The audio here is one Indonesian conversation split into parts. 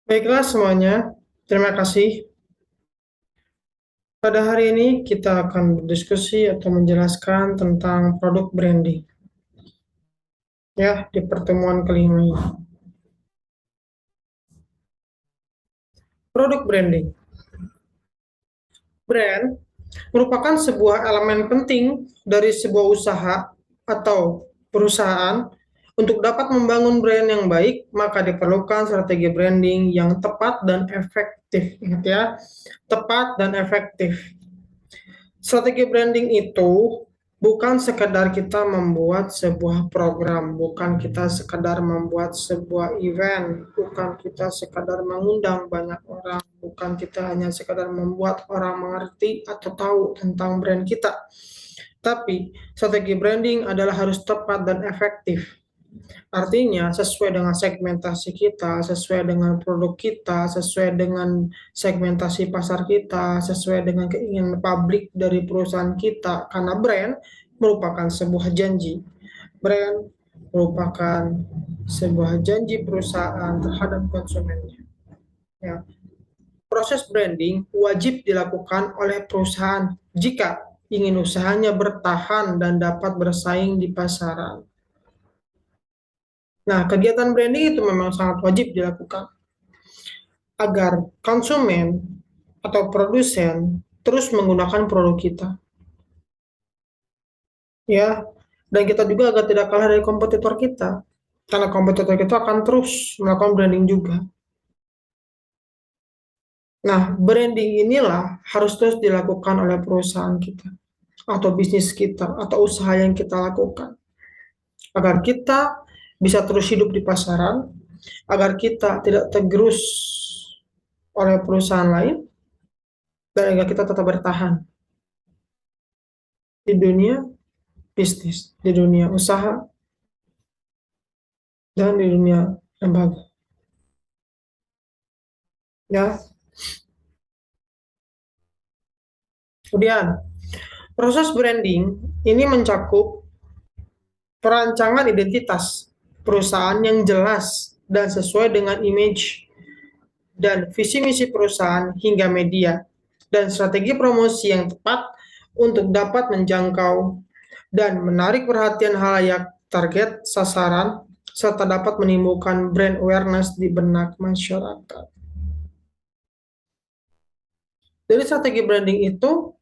Baiklah semuanya, terima kasih. Pada hari ini kita akan berdiskusi atau menjelaskan tentang produk branding. Ya, di pertemuan kelima ini. Produk branding. Brand merupakan sebuah elemen penting dari sebuah usaha atau perusahaan. Untuk dapat membangun brand yang baik, maka diperlukan strategi branding yang tepat dan efektif. Ingat ya, tepat dan efektif. Strategi branding itu bukan sekedar kita membuat sebuah program, bukan kita sekedar membuat sebuah event, bukan kita sekedar mengundang banyak orang, bukan kita hanya sekedar membuat orang mengerti atau tahu tentang brand kita. Tapi strategi branding adalah harus tepat dan efektif. Artinya, sesuai dengan segmentasi kita, sesuai dengan produk kita, sesuai dengan segmentasi pasar kita, sesuai dengan keinginan publik dari perusahaan kita. Karena brand merupakan sebuah janji. Brand merupakan sebuah janji perusahaan terhadap konsumennya. Ya. Proses branding wajib dilakukan oleh perusahaan jika ingin usahanya bertahan dan dapat bersaing di pasaran. Nah, kegiatan branding itu memang sangat wajib dilakukan agar konsumen atau produsen terus menggunakan produk kita, ya. Dan kita juga agar tidak kalah dari kompetitor kita, karena kompetitor kita akan terus melakukan branding juga. Nah, branding inilah harus terus dilakukan oleh perusahaan kita, atau bisnis kita, atau usaha yang kita lakukan, agar kita bisa terus hidup di pasaran, agar kita tidak tergerus oleh perusahaan lain, dan agar kita tetap bertahan di dunia bisnis, di dunia usaha, dan di dunia lembaga. Ya, kemudian proses branding ini mencakup perancangan identitas perusahaan yang jelas dan sesuai dengan image dan visi misi perusahaan hingga media dan strategi promosi yang tepat untuk dapat menjangkau dan menarik perhatian halayak target sasaran serta dapat menimbulkan brand awareness di benak masyarakat. Jadi strategi branding itu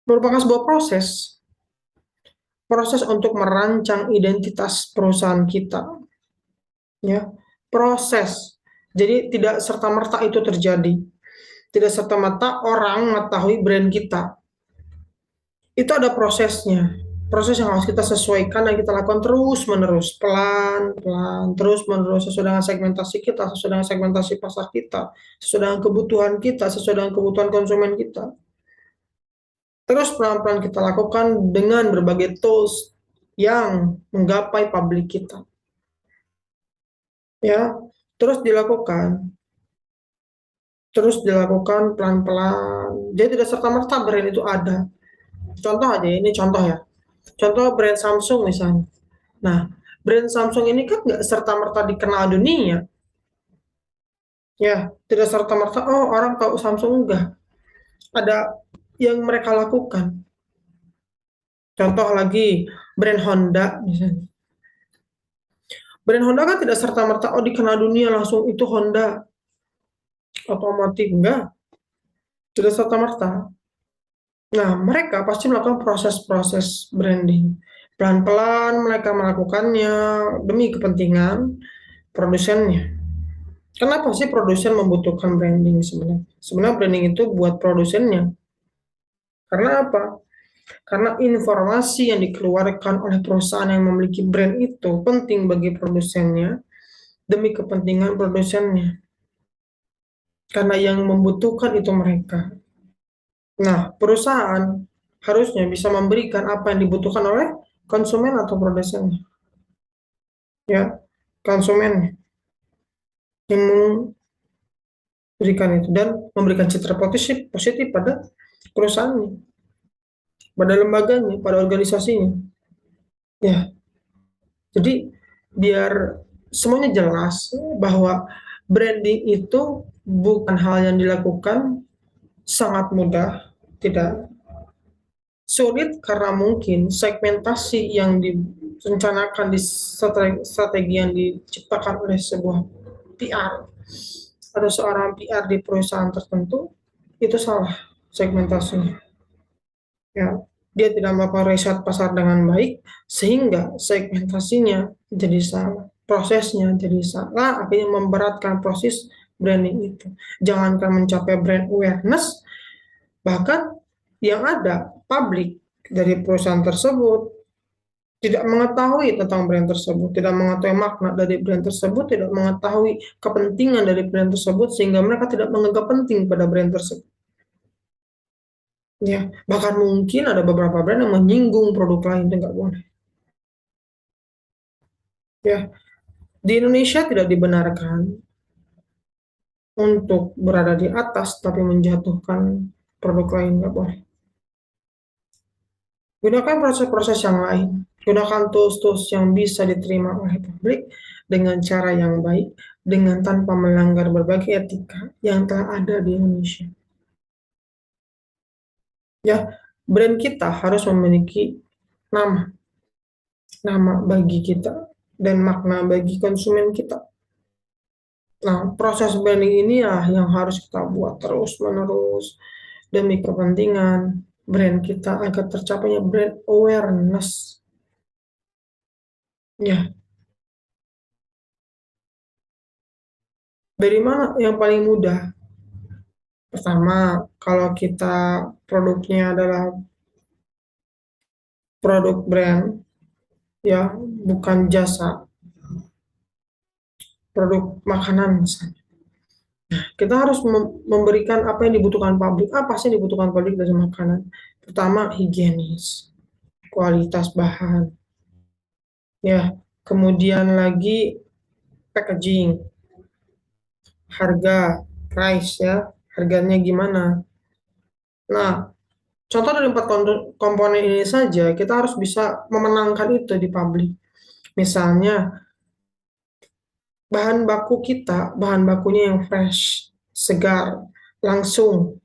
merupakan sebuah proses, proses untuk merancang identitas perusahaan kita, ya, proses. Jadi tidak serta merta itu terjadi, tidak serta merta orang mengetahui brand kita. Itu ada prosesnya, proses yang harus kita sesuaikan dan kita lakukan terus menerus, pelan pelan, terus menerus sesuai dengan segmentasi kita, sesuai dengan segmentasi pasar kita, sesuai dengan kebutuhan kita, sesuai dengan kebutuhan konsumen kita. Terus pelan-pelan kita lakukan dengan berbagai tools yang menggapai publik kita. Ya, terus dilakukan. Terus dilakukan pelan-pelan. Jadi tidak serta-merta brand itu ada. Contoh aja, ini contoh ya. Contoh brand Samsung misalnya. Nah, brand Samsung ini kan nggak serta-merta dikenal dunia. Ya, tidak serta-merta, oh orang tahu Samsung, enggak. Ada yang mereka lakukan. Contoh lagi, brand Honda misalnya. Brand Honda kan tidak serta-merta, oh dikenal dunia langsung itu Honda otomotif, enggak. Tidak serta-merta. Nah, mereka pasti melakukan proses-proses branding. Pelan-pelan mereka melakukannya demi kepentingan produsennya. Kenapa sih produsen membutuhkan branding sebenarnya? Sebenarnya branding itu buat produsennya. Karena apa? Karena informasi yang dikeluarkan oleh perusahaan yang memiliki brand itu penting bagi produsennya demi kepentingan produsennya. Karena yang membutuhkan itu mereka. Nah, perusahaan harusnya bisa memberikan apa yang dibutuhkan oleh konsumen atau produsennya. Ya, konsumen yang memberikan itu dan memberikan citra positif, positif pada perusahaannya, pada lembaganya, pada organisasinya. Ya, jadi biar semuanya jelas bahwa branding itu bukan hal yang dilakukan sangat mudah, tidak sulit karena mungkin segmentasi yang direncanakan di strategi yang diciptakan oleh sebuah PR atau seorang PR di perusahaan tertentu itu salah segmentasinya. Ya, dia tidak melakukan riset pasar dengan baik sehingga segmentasinya jadi salah, prosesnya jadi salah, akhirnya memberatkan proses branding itu. Jangankan mencapai brand awareness, bahkan yang ada publik dari perusahaan tersebut tidak mengetahui tentang brand tersebut, tidak mengetahui makna dari brand tersebut, tidak mengetahui kepentingan dari brand tersebut, sehingga mereka tidak menganggap penting pada brand tersebut. Ya, bahkan mungkin ada beberapa brand yang menyinggung produk lain, itu nggak boleh. Ya, di Indonesia tidak dibenarkan untuk berada di atas tapi menjatuhkan produk lain, nggak boleh. Gunakan proses-proses yang lain. Gunakan tools-tools yang bisa diterima oleh publik dengan cara yang baik, dengan tanpa melanggar berbagai etika yang telah ada di Indonesia. Ya, brand kita harus memiliki nama, nama bagi kita dan makna bagi konsumen kita. Nah, proses branding ini ya yang harus kita buat terus-menerus demi kepentingan brand kita agar tercapainya brand awareness. Ya, dari mana yang paling mudah? Pertama, kalau kita produknya adalah produk brand, ya bukan jasa, produk makanan misalnya. Kita harus memberikan apa yang dibutuhkan publik. Apa sih yang dibutuhkan publik dari makanan? Pertama, higienis, kualitas bahan, ya. Kemudian lagi packaging, harga, price ya, harganya gimana. Nah, contoh dari empat komponen ini saja, kita harus bisa memenangkan itu di publik. Misalnya, bahan baku kita, bahan bakunya yang fresh, segar, langsung.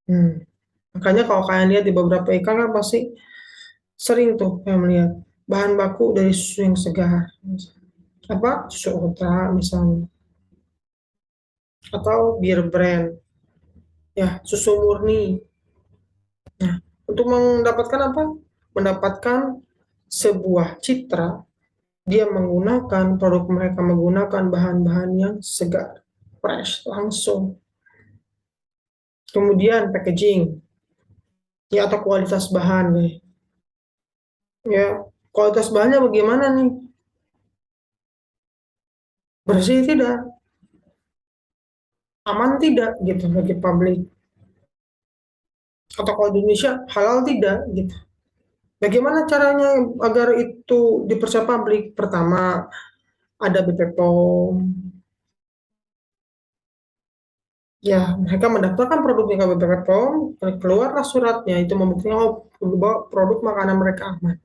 Hmm. Makanya kalau kalian lihat di beberapa ikan kan pasti sering tuh yang melihat bahan baku dari susu yang segar. Apa? Susu ultra misalnya. Atau beer brand. Ya, susu murni. Nah, untuk mendapatkan apa? Mendapatkan sebuah citra, dia menggunakan produk mereka menggunakan bahan-bahan yang segar, fresh, langsung. Kemudian packaging, ya atau kualitas bahan nih. Ya, kualitas bahannya bagaimana nih? Bersih tidak? Aman tidak gitu bagi publik? Atau kalau di Indonesia halal tidak gitu? Bagaimana caranya agar itu dipercaya publik? Pertama, ada BPOM. Ya, mereka mendaftarkan produknya ke BPOM, keluarlah suratnya itu membuktikan bahwa produk makanan mereka aman.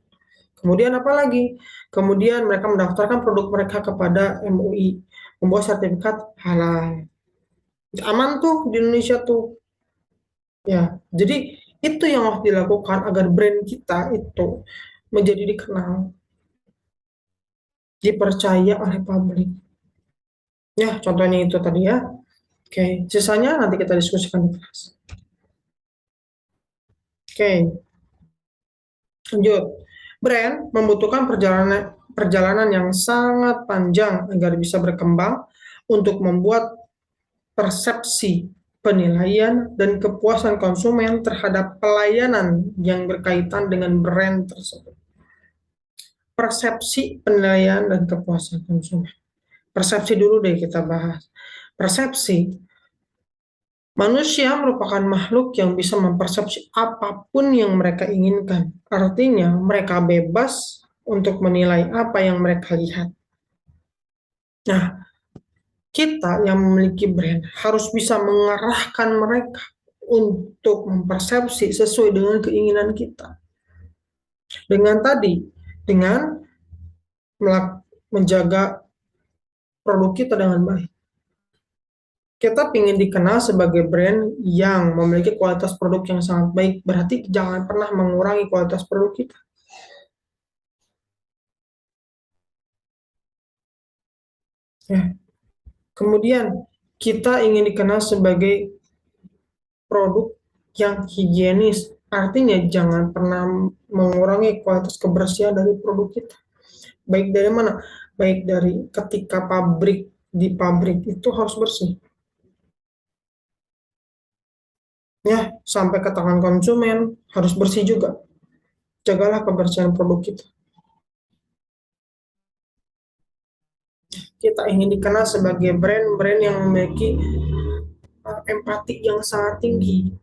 Kemudian apa lagi? Kemudian mereka mendaftarkan produk mereka kepada MUI, membuat sertifikat halal. Aman tuh di Indonesia tuh. Ya, jadi itu yang harus dilakukan agar brand kita itu menjadi dikenal, dipercaya oleh publik. Ya, contohnya itu tadi ya. Oke, sisanya nanti kita diskusikan di kelas. Oke, lanjut. Brand membutuhkan perjalanan perjalanan yang sangat panjang agar bisa berkembang untuk membuat persepsi, penilaian, dan kepuasan konsumen terhadap pelayanan yang berkaitan dengan brand tersebut. Persepsi, penilaian, dan kepuasan konsumen. Persepsi dulu deh kita bahas. Persepsi, manusia merupakan makhluk yang bisa mempersepsi apapun yang mereka inginkan. Artinya, mereka bebas untuk menilai apa yang mereka lihat. Nah, kita yang memiliki brand harus bisa mengarahkan mereka untuk mempersepsi sesuai dengan keinginan kita. Dengan tadi, dengan menjaga produk kita dengan baik. Kita ingin dikenal sebagai brand yang memiliki kualitas produk yang sangat baik, berarti jangan pernah mengurangi kualitas produk kita. Ya. Kemudian kita ingin dikenal sebagai produk yang higienis, artinya jangan pernah mengurangi kualitas kebersihan dari produk kita. Baik dari mana? Baik dari ketika di pabrik itu harus bersih. Ya, sampai ke tangan konsumen harus bersih juga. Jagalah kebersihan produk kita. Kita ingin dikenal sebagai brand-brand yang memiliki empati yang sangat tinggi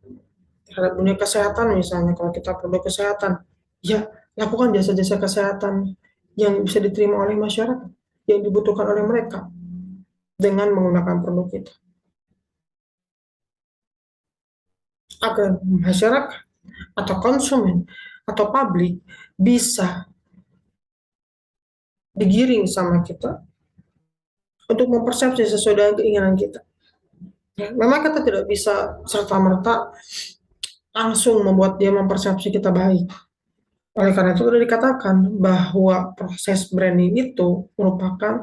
terhadap dunia kesehatan. Misalnya kalau kita produk kesehatan, ya lakukan jasa-jasa kesehatan yang bisa diterima oleh masyarakat, yang dibutuhkan oleh mereka dengan menggunakan produk kita, agar masyarakat atau konsumen atau publik bisa digiring sama kita untuk mempersepsi sesuai dengan keinginan kita. Ya, memang kita tidak bisa serta-merta langsung membuat dia mempersepsi kita baik. Oleh karena itu sudah dikatakan bahwa proses branding itu merupakan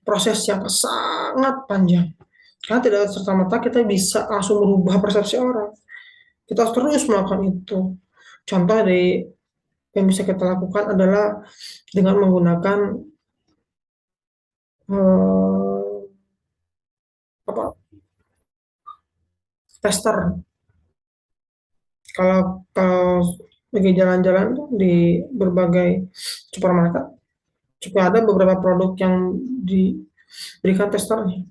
proses yang sangat panjang. Karena tidak serta-merta kita bisa langsung merubah persepsi orang. Kita terus melakukan itu. Contoh dari yang bisa kita lakukan adalah dengan menggunakan eh, apa tester. Kalau lagi jalan-jalan di berbagai supermarket, juga ada beberapa produk yang diberikan testernya.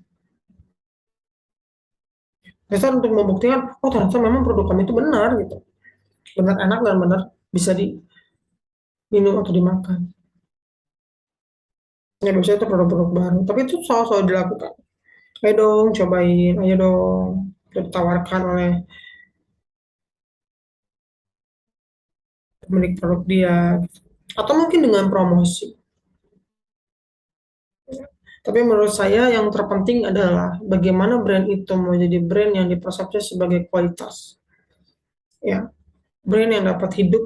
Tester untuk membuktikan, oh ternyata memang produk kami itu benar gitu, benar enak dan benar bisa diminum atau dimakan. Ya biasanya itu produk-produk baru, tapi itu selalu dilakukan. Ayo dong, cobain, ayo dong, ditawarkan oleh pemilik produk dia, gitu. Atau mungkin dengan promosi. Tapi menurut saya yang terpenting adalah bagaimana brand itu menjadi brand yang dipersepsi sebagai kualitas. Ya, brand yang dapat hidup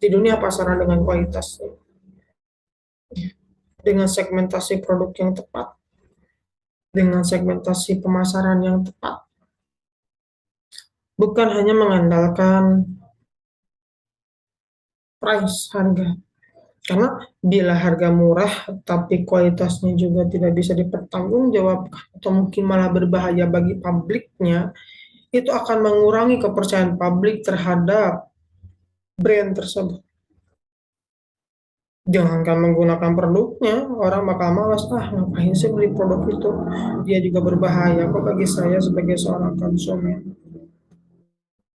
di dunia pasaran dengan kualitas, dengan segmentasi produk yang tepat, dengan segmentasi pemasaran yang tepat, bukan hanya mengandalkan price, harga. Karena bila harga murah tapi kualitasnya juga tidak bisa dipertanggungjawabkan atau mungkin malah berbahaya bagi publiknya, itu akan mengurangi kepercayaan publik terhadap brand tersebut. Jangankan menggunakan produknya, orang bakal malas, ngapain sih beli produk itu? Dia juga berbahaya kok bagi saya sebagai seorang konsumen.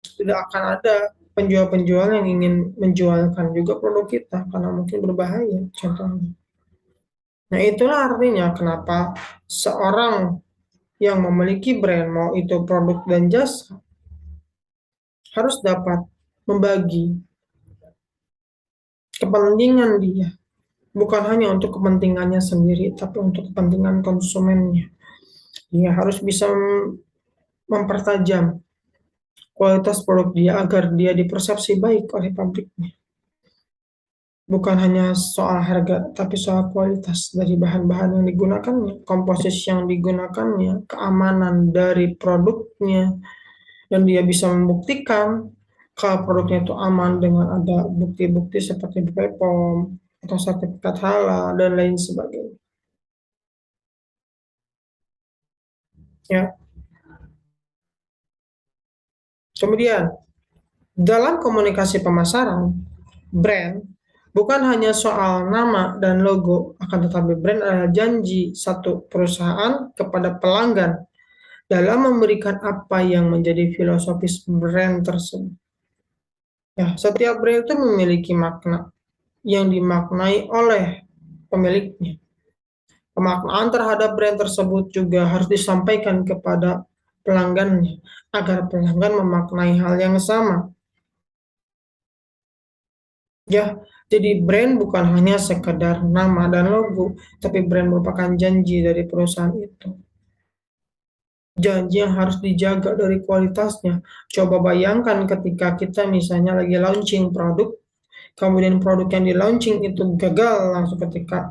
Tidak akan ada penjual-penjual yang ingin menjualkan juga produk kita karena mungkin berbahaya, contohnya. Nah, itulah artinya kenapa seorang yang memiliki brand, mau itu produk dan jasa, harus dapat membagi kepentingan dia, bukan hanya untuk kepentingannya sendiri, tapi untuk kepentingan konsumennya. Dia harus bisa mempertajam kualitas produk dia agar dia dipersepsi baik oleh pabriknya. Bukan hanya soal harga, tapi soal kualitas dari bahan-bahan yang digunakannya, komposisi yang digunakannya, keamanan dari produknya, dan dia bisa membuktikan kalau produknya itu aman dengan ada bukti-bukti seperti BPOM atau sertifikat halal dan lain sebagainya. Ya, kemudian dalam komunikasi pemasaran, brand bukan hanya soal nama dan logo, akan tetapi brand adalah janji satu perusahaan kepada pelanggan dalam memberikan apa yang menjadi filosofis brand tersebut. Ya, setiap brand itu memiliki makna yang dimaknai oleh pemiliknya. Pemaknaan terhadap brand tersebut juga harus disampaikan kepada pelanggannya agar pelanggan memaknai hal yang sama. Ya, jadi brand bukan hanya sekedar nama dan logo, tapi brand merupakan janji dari perusahaan itu. Janji yang harus dijaga dari kualitasnya. Coba bayangkan ketika kita misalnya lagi launching produk, kemudian produk yang di launching itu gagal langsung ketika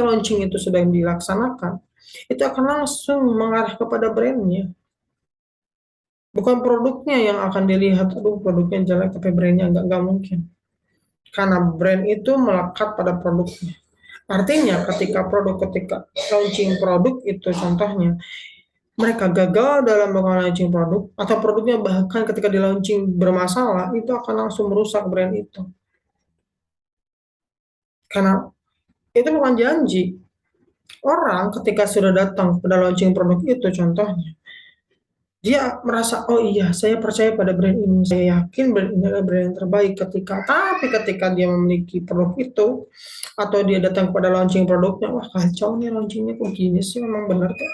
launching itu sedang dilaksanakan, itu akan langsung mengarah kepada brandnya. Bukan produknya yang akan dilihat, aduh produknya jelek tapi brandnya nggak mungkin. Karena brand itu melekat pada produknya. Artinya ketika launching produk itu contohnya, mereka gagal dalam launching produk, atau produknya bahkan ketika di launching bermasalah, itu akan langsung merusak brand itu. Karena itu bukan janji. Orang ketika sudah datang pada launching produk itu contohnya, dia merasa, oh iya, saya percaya pada brand ini, saya yakin brand ini adalah brand yang terbaik. Tapi ketika dia memiliki produk itu, atau dia datang pada launching produknya, wah kacau nih launchingnya, kok gini sih, memang benar tuh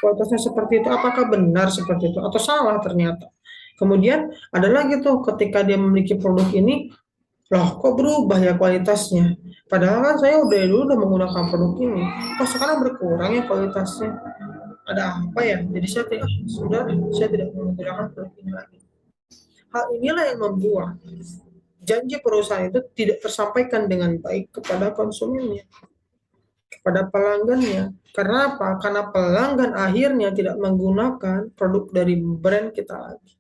kualitasnya seperti itu, apakah benar seperti itu, atau salah ternyata. Kemudian ada lagi tuh ketika dia memiliki produk ini, loh kok berubah ya kualitasnya, padahal kan saya udah menggunakan produk ini, kok sekarang berkurang ya kualitasnya, ada apa ya? Jadi saya tidak menggunakan produk ini lagi. Hal inilah yang membuat janji perusahaan itu tidak tersampaikan dengan baik kepada konsumennya, kepada pelanggannya. Karena apa? Karena pelanggan akhirnya tidak menggunakan produk dari brand kita lagi.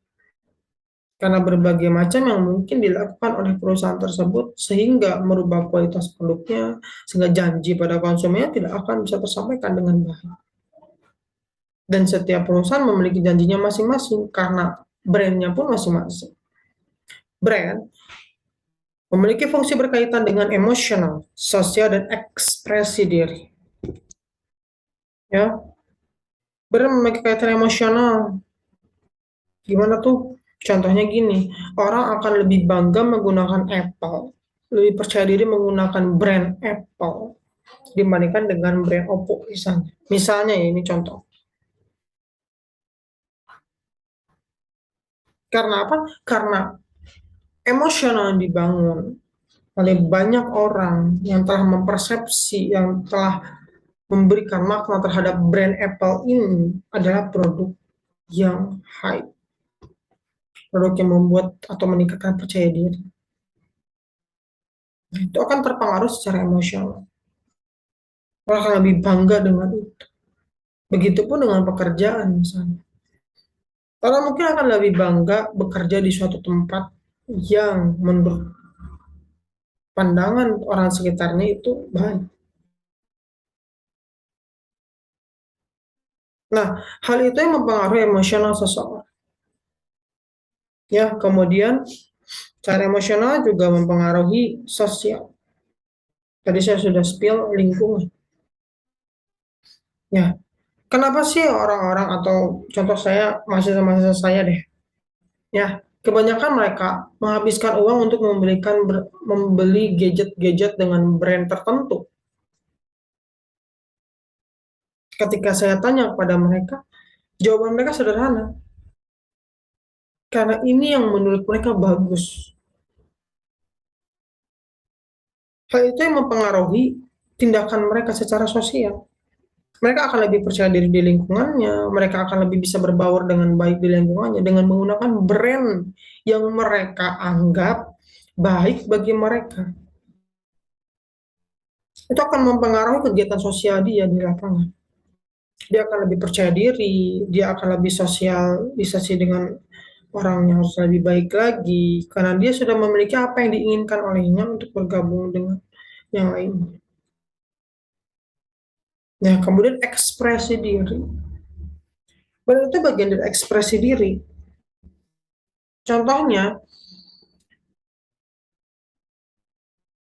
Karena berbagai macam yang mungkin dilakukan oleh perusahaan tersebut sehingga merubah kualitas produknya, sehingga janji pada konsumennya tidak akan bisa tersampaikan dengan baik. Dan setiap perusahaan memiliki janjinya masing-masing karena brandnya pun masing-masing. Brand memiliki fungsi berkaitan dengan emosional, sosial, dan ekspresi diri. Ya, brand memiliki kaitan emosional. Gimana tuh? Contohnya gini, orang akan lebih bangga menggunakan Apple, lebih percaya diri menggunakan brand Apple dibandingkan dengan brand Oppo misalnya. Misalnya ya, ini contoh. Karena apa? Karena emosional yang dibangun oleh banyak orang yang telah mempersepsi, yang telah memberikan makna terhadap brand Apple ini adalah produk yang high, produk yang membuat atau meningkatkan percaya diri. Itu akan terpengaruh secara emosional. Orang akan lebih bangga dengan itu. Begitupun dengan pekerjaan misalnya. Orang mungkin akan lebih bangga bekerja di suatu tempat yang menurut pandangan orang sekitarnya itu baik. Nah, hal itu yang mempengaruhi emosional seseorang. Ya, kemudian cara emosional juga mempengaruhi sosial. Tadi saya sudah spill lingkungan. Ya, kenapa sih orang-orang, atau contoh saya, mahasiswa-mahasiswa saya deh. Ya, kebanyakan mereka menghabiskan uang untuk membeli gadget-gadget dengan brand tertentu. Ketika saya tanya kepada mereka, jawaban mereka sederhana. Karena ini yang menurut mereka bagus. Hal itu yang mempengaruhi tindakan mereka secara sosial. Mereka akan lebih percaya diri di lingkungannya, mereka akan lebih bisa berbaur dengan baik di lingkungannya dengan menggunakan brand yang mereka anggap baik bagi mereka. Itu akan mempengaruhi kegiatan sosial dia di lapangan. Dia akan lebih percaya diri, dia akan lebih sosialisasi dengan orang yang harus lebih baik lagi, karena dia sudah memiliki apa yang diinginkan olehnya untuk bergabung dengan yang lainnya. Nah, kemudian ekspresi diri. Brand itu bagian dari ekspresi diri. Contohnya,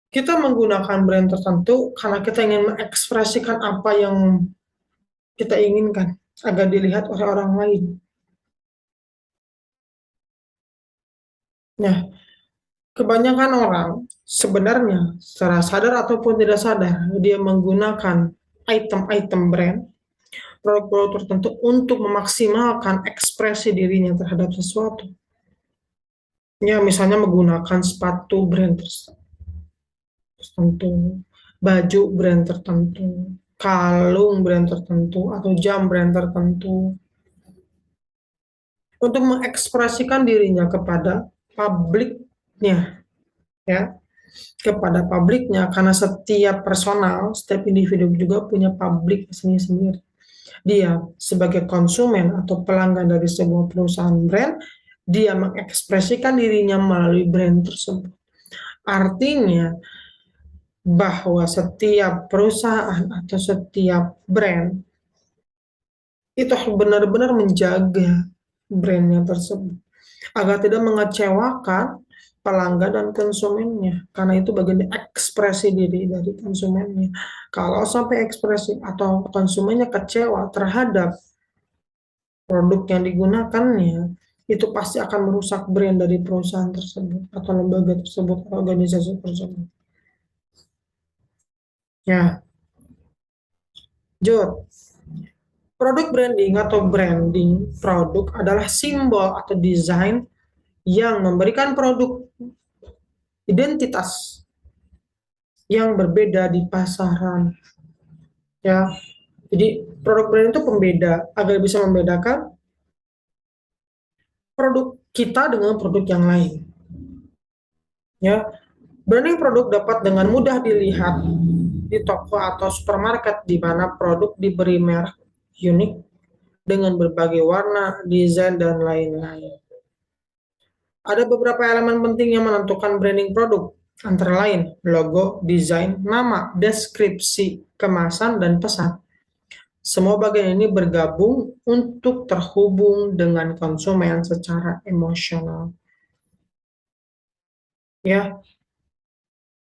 kita menggunakan brand tertentu karena kita ingin mengekspresikan apa yang kita inginkan agar dilihat oleh orang lain. Nah, kebanyakan orang sebenarnya secara sadar ataupun tidak sadar, dia menggunakan item-item brand, produk-produk tertentu untuk memaksimalkan ekspresi dirinya terhadap sesuatu. Ya, misalnya menggunakan sepatu brand tersebut. tertentu, baju brand tertentu, kalung brand tertentu, atau jam brand tertentu, untuk mengekspresikan dirinya kepada publiknya, ya, kepada publiknya, karena setiap personal, setiap individu juga punya publik sendiri-sendiri. Dia sebagai konsumen atau pelanggan dari sebuah perusahaan brand, dia mengekspresikan dirinya melalui brand tersebut. Artinya bahwa setiap perusahaan atau setiap brand itu harus benar-benar menjaga brandnya tersebut agar tidak mengecewakan pelanggan dan konsumennya, karena itu bagian ekspresi diri dari konsumennya. Kalau sampai ekspresi atau konsumennya kecewa terhadap produk yang digunakannya, itu pasti akan merusak brand dari perusahaan tersebut atau lembaga tersebut atau organisasi tersebut. Ya, Jod, produk branding atau branding produk adalah simbol atau desain yang memberikan produk identitas yang berbeda di pasaran. Ya, jadi produk brand itu pembeda agar bisa membedakan produk kita dengan produk yang lain. Ya, branding produk dapat dengan mudah dilihat di toko atau supermarket di mana produk diberi merek unik dengan berbagai warna, desain, dan lain-lain. Ada beberapa elemen penting yang menentukan branding produk, antara lain logo, desain, nama, deskripsi, kemasan, dan pesan. Semua bagian ini bergabung untuk terhubung dengan konsumen secara emosional. Ya,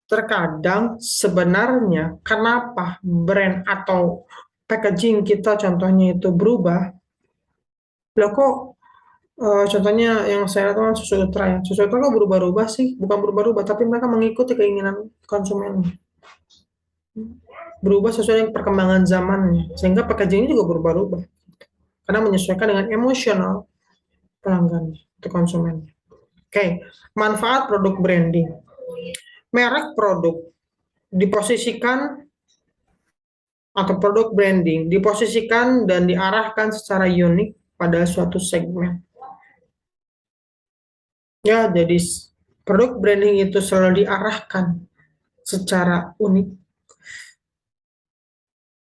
terkadang sebenarnya kenapa brand atau packaging kita contohnya itu berubah? Loh kok contohnya yang saya lihat kan Susu Ultra ya. Susu Ultra kok berubah-ubah sih? Bukan berubah-ubah, tapi mereka mengikuti keinginan konsumen. Berubah sesuai dengan perkembangan zamannya. Sehingga packagingnya juga berubah-ubah. Karena menyesuaikan dengan emosional pelanggan atau konsumen. Oke, manfaat produk branding. Merek produk diposisikan atau produk branding diposisikan dan diarahkan secara unik pada suatu segmen. Ya, jadi produk branding itu selalu diarahkan secara unik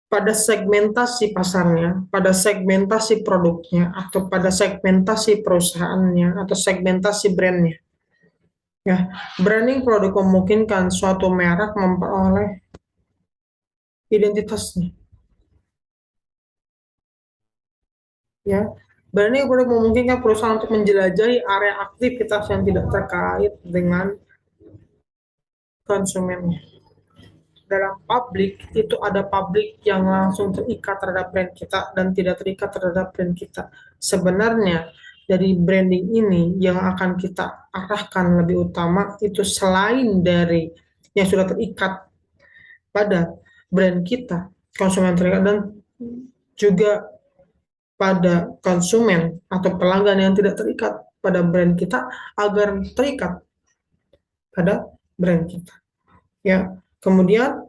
pada segmentasi pasarnya, pada segmentasi produknya, atau pada segmentasi perusahaannya, atau segmentasi brandnya. Ya, branding produk memungkinkan suatu merek memperoleh identitasnya. Ya, branding produk memungkinkan perusahaan untuk menjelajahi area aktivitas yang tidak terkait dengan konsumennya. Dalam publik itu ada publik yang langsung terikat terhadap brand kita dan tidak terikat terhadap brand kita. Sebenarnya dari branding ini yang akan kita arahkan lebih utama itu selain dari yang sudah terikat pada brand kita, konsumen terikat, dan juga pada konsumen atau pelanggan yang tidak terikat pada brand kita agar terikat pada brand kita. Ya, kemudian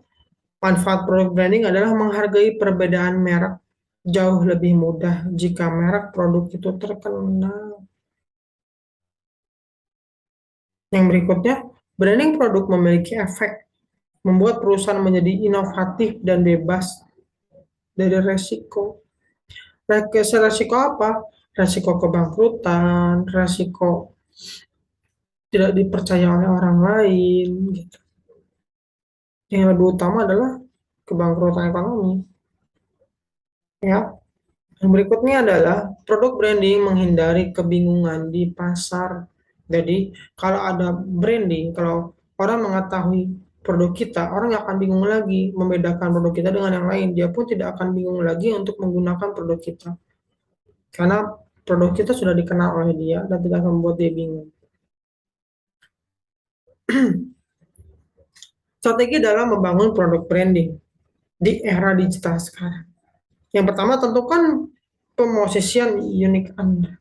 manfaat produk branding adalah menghargai perbedaan merek jauh lebih mudah jika merek produk itu terkenal. Yang berikutnya, branding produk memiliki efek membuat perusahaan menjadi inovatif dan bebas dari resiko. Resiko apa? Resiko kebangkrutan, resiko tidak dipercaya oleh orang lain. Gitu. Yang lebih utama adalah kebangkrutan ekonomi. Ya, yang berikutnya adalah produk branding menghindari kebingungan di pasar. Jadi, kalau ada branding, kalau orang mengetahui produk kita, orang nggak akan bingung lagi membedakan produk kita dengan yang lain. Dia pun tidak akan bingung lagi untuk menggunakan produk kita. Karena produk kita sudah dikenal oleh dia dan tidak akan membuat dia bingung. Strategi dalam membangun produk branding di era digital sekarang. Yang pertama, tentukan pemosisian unik Anda.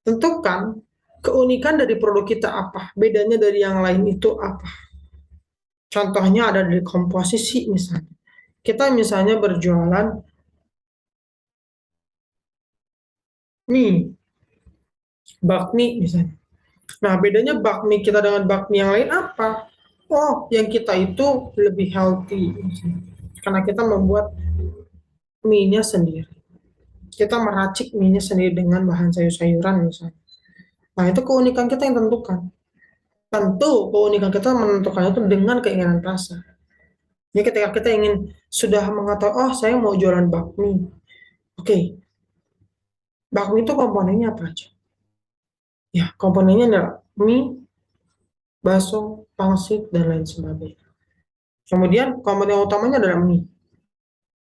Tentukan keunikan dari produk kita apa, bedanya dari yang lain itu apa. Contohnya ada dari komposisi misalnya. Kita misalnya berjualan mie, bakmi misalnya. Nah, bedanya bakmi kita dengan bakmi yang lain apa? Oh, yang kita itu lebih healthy misalnya. Karena kita membuat mie-nya sendiri. Kita meracik mie-nya sendiri dengan bahan sayur-sayuran misalnya. Nah, itu keunikan kita yang tentukan. Tentu keunikan kita menentukannya itu dengan keinginan rasa. Jadi ketika kita ingin sudah mengatakan, oh saya mau jualan bakmi. Oke, bakmi itu komponennya apa aja? Ya, komponennya adalah mie, bakso, pangsit, dan lain sebagainya. Kemudian komponen utamanya adalah mie.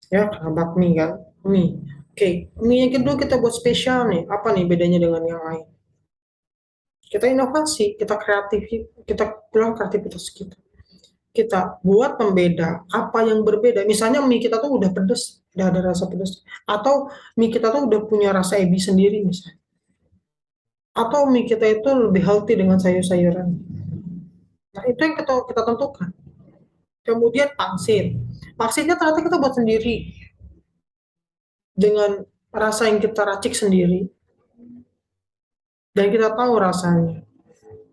Ya, karena bakmi kan, mie. Oke, mie yang kedua kita buat spesial nih. Apa nih bedanya dengan yang lain? Kita inovasi, kita kreatif, kita pulang kreativitas kita. Kita buat pembeda apa yang berbeda. Misalnya mie kita tuh udah pedes, udah ada rasa pedes. Atau mie kita tuh udah punya rasa ebi sendiri misalnya. Atau mie kita itu lebih healthy dengan sayur-sayuran. Nah, itu yang kita tentukan. Kemudian pangsit. Pangsitnya ternyata kita buat sendiri dengan rasa yang kita racik sendiri dan kita tahu rasanya.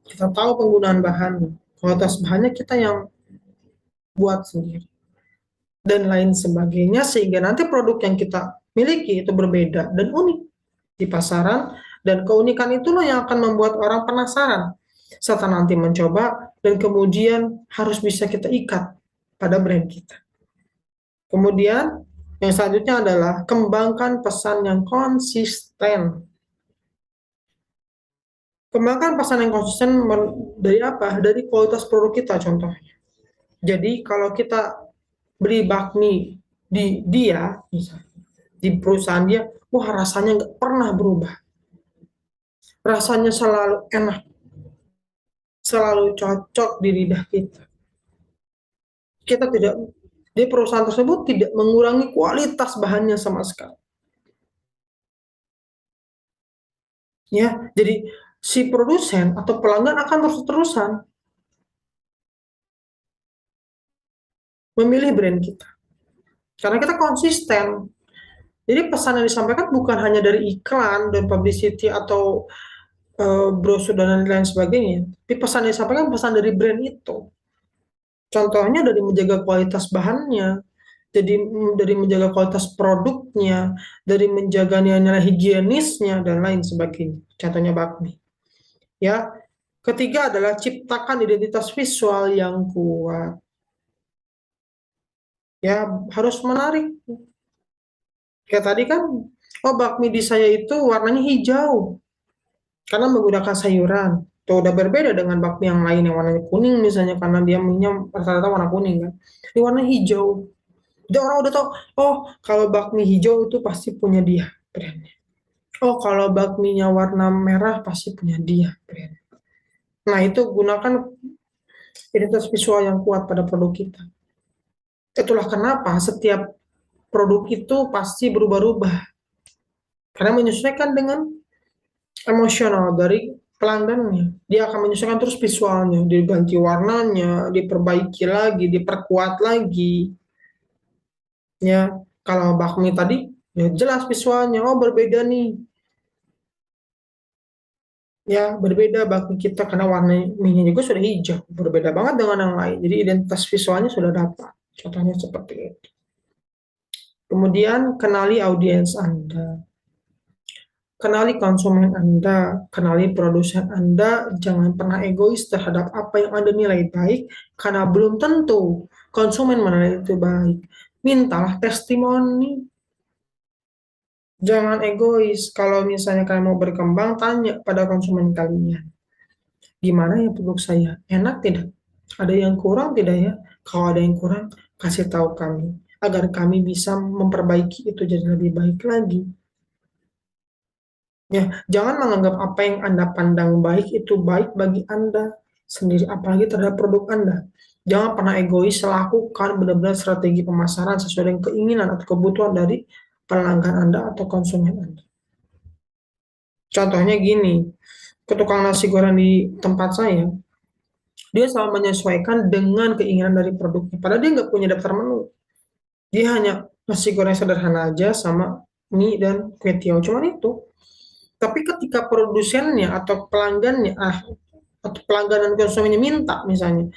Kita tahu penggunaan bahannya. Kualitas bahannya kita yang buat sendiri dan lain sebagainya sehingga nanti produk yang kita miliki itu berbeda dan unik di pasaran dan keunikan itulah yang akan membuat orang penasaran serta nanti mencoba dan kemudian harus bisa kita ikat pada brand kita. Kemudian yang selanjutnya adalah kembangkan pesan yang konsisten. Kembangkan pesan yang konsisten dari apa? Dari kualitas produk kita contohnya. Jadi kalau kita beli bakmi di dia, misalnya, di perusahaan dia, wah rasanya nggak pernah berubah. Rasanya selalu enak, selalu cocok di lidah kita. Kita tidak, di perusahaan tersebut tidak mengurangi kualitas bahannya sama sekali. Ya, jadi si produsen atau pelanggan akan terus-terusan memilih brand kita. Karena kita konsisten. Jadi pesan yang disampaikan bukan hanya dari iklan dan publicity atau brosur dan lain sebagainya. Tapi pesan yang disampaikan pesan dari brand itu. Contohnya dari menjaga kualitas bahannya, jadi dari menjaga kualitas produknya, dari menjaga nilai-nilai higienisnya dan lain sebagainya. Contohnya bakmi. Ya, ketiga adalah ciptakan identitas visual yang kuat. Ya, harus menarik. Kayak tadi kan, oh bakmi di saya itu warnanya hijau karena menggunakan sayuran. Tuh udah berbeda dengan bakmi yang lain yang warnanya kuning misalnya karena dia minyak rata-rata warna kuning kan. Ini warna hijau. Jadi orang udah tahu, oh kalau bakmi hijau itu pasti punya dia brandnya. Oh kalau bakminya warna merah pasti punya dia brand. Nah itu gunakan identitas visual yang kuat pada produk kita. Itulah kenapa setiap produk itu pasti berubah-ubah. Karena menyesuaikan dengan emosional dari pelanggannya. Dia akan menyesuaikan terus visualnya, diganti warnanya, diperbaiki lagi, diperkuat lagi. Ya, kalau bakmi tadi, ya jelas visualnya, oh berbeda nih. Ya, berbeda bakmi kita karena warna mie juga sudah hijau, berbeda banget dengan yang lain. Jadi identitas visualnya sudah dapat. Contohnya seperti itu. Kemudian kenali audiens Anda. Kenali konsumen Anda, kenali produsen Anda, jangan pernah egois terhadap apa yang Anda nilai baik, karena belum tentu konsumen menilai itu baik. Mintalah testimoni. Jangan egois. Kalau misalnya kalian mau berkembang, tanya pada konsumen kalian. Gimana ya produk saya? Enak tidak? Ada yang kurang tidak ya? Kalau ada yang kurang, kasih tahu kami. Agar kami bisa memperbaiki itu jadi lebih baik lagi. Ya, jangan menganggap apa yang Anda pandang baik itu baik bagi Anda sendiri, apalagi terhadap produk Anda. Jangan pernah egois, lakukan benar-benar strategi pemasaran sesuai dengan keinginan atau kebutuhan dari pelanggan Anda atau konsumen Anda. Contohnya gini, ke tukang nasi goreng di tempat saya, Dia selalu menyesuaikan dengan keinginan dari produknya. Padahal dia nggak punya daftar menu. Dia hanya nasi goreng sederhana aja sama mie dan kue tiaw. Cuman itu. Tapi ketika produsennya atau pelanggannya, atau pelanggan dan konsumennya minta misalnya,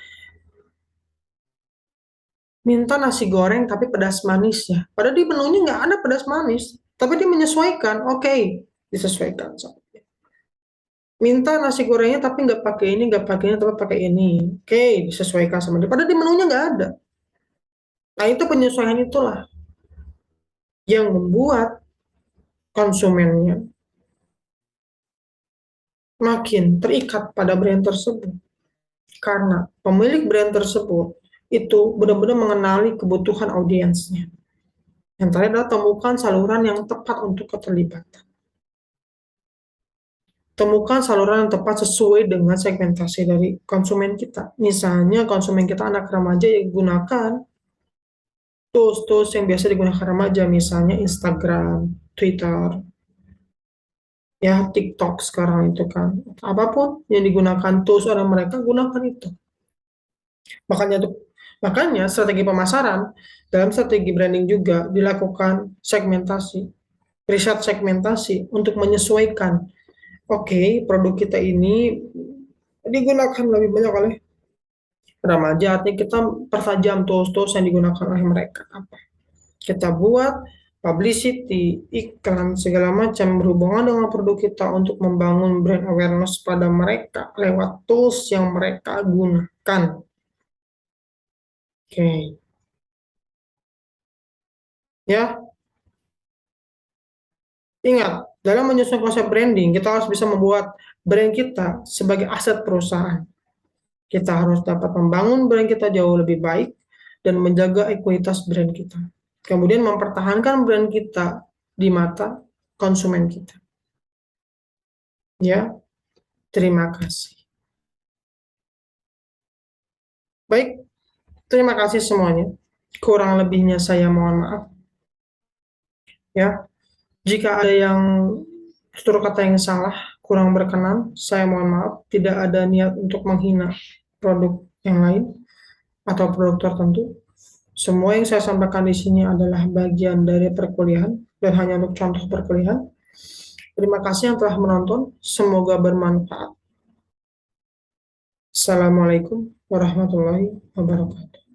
minta nasi goreng tapi pedas manis ya. Padahal di menunya nggak ada pedas manis. Tapi dia menyesuaikan, oke, disesuaikan. Minta nasi gorengnya tapi nggak pakai ini, nggak pakai ini, tapi pakai ini. Oke, disesuaikan sama dia. Padahal di menunya nggak ada. Nah, itu penyesuaian itulah yang membuat konsumennya makin terikat pada brand tersebut. Karena pemilik brand tersebut itu benar-benar mengenali kebutuhan audiensnya. Yang terakhir adalah temukan saluran yang tepat untuk keterlibatan. Temukan saluran yang tepat sesuai dengan segmentasi dari konsumen kita. Misalnya konsumen kita anak remaja yang gunakan tools-tools yang biasa digunakan remaja, misalnya Instagram, Twitter, ya TikTok sekarang itu kan. Apapun yang digunakan tools oleh mereka, gunakan itu. Makanya strategi pemasaran dalam strategi branding juga dilakukan segmentasi, riset segmentasi untuk menyesuaikan. Oke, produk kita ini digunakan lebih banyak oleh remaja, artinya kita pertajam tools-tools yang digunakan oleh mereka. Kita buat publicity, iklan, segala macam berhubungan dengan produk kita untuk membangun brand awareness pada mereka lewat tools yang mereka gunakan. Oke, ya, ingat, dalam menyusun konsep branding, kita harus bisa membuat brand kita sebagai aset perusahaan. Kita harus dapat membangun brand kita jauh lebih baik dan menjaga ekuitas brand kita. Kemudian mempertahankan brand kita di mata konsumen kita. Ya, terima kasih. Baik, terima kasih semuanya. Kurang lebihnya saya mohon maaf. Ya, jika ada yang tutur kata yang salah, kurang berkenan, saya mohon maaf. Tidak ada niat untuk menghina produk yang lain atau produk tertentu. Semua yang saya sampaikan di sini adalah bagian dari perkuliahan dan hanya untuk contoh perkuliahan. Terima kasih yang telah menonton. Semoga bermanfaat. Assalamualaikum warahmatullahi wabarakatuh.